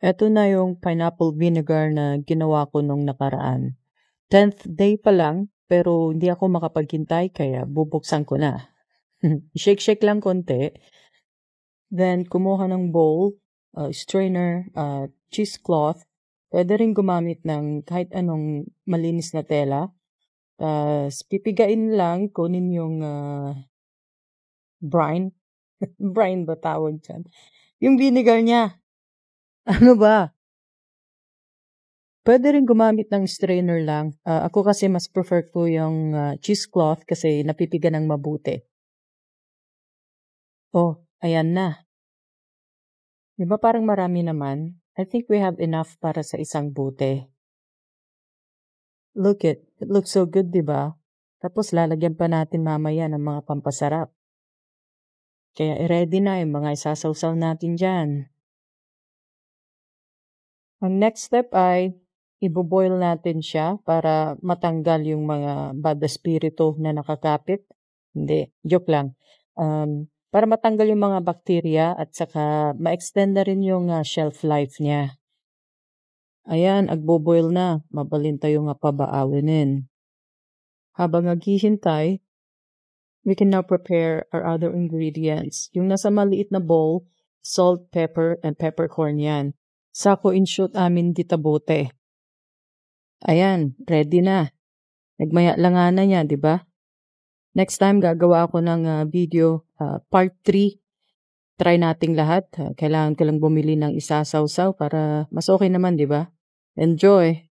Eto na yung pineapple vinegar na ginawa ko nung nakaraan. 10th day pa lang, pero hindi ako makapaghintay kaya bubuksan ko na. Shake-shake lang konti. Then, kumuha ng bowl, strainer, cheesecloth. Pwede rin gumamit ng kahit anong malinis na tela. Pipigain lang, kunin yung brine. Brine ba tawag dyan? Yung vinegar niya. Ano ba? Pwede rin gumamit ng strainer lang. Ako kasi mas prefer ko yung cheesecloth kasi napipiga ng mabuti. Oh, ayan na. Di ba parang marami naman? I think we have enough para sa isang bote. Look it looks so good, di ba? Tapos lalagyan pa natin mamaya ng mga pampasarap. Kaya i-ready na yung mga isasawsaw natin dyan. Ang next step ay iboboil natin siya para matanggal yung mga bad espiritu na nakakapit. Hindi, joke lang. Para matanggal yung mga bakterya at saka ma-extend na rin yung shelf life niya. Ayan, agboboil na. Mabalin tayo nga pabaawinin. Habang naghihintay, we can now prepare our other ingredients. Yung nasa maliit na bowl, salt, pepper, and peppercorn yan. Sako in shoot amin ditabote. Ayan, ready na. Nagmaya lang na niya, di ba? Next time, gagawa ako ng video, part 3. Try nating lahat. Kailangan ko lang bumili ng isasawsaw para mas okay naman, di ba? Enjoy!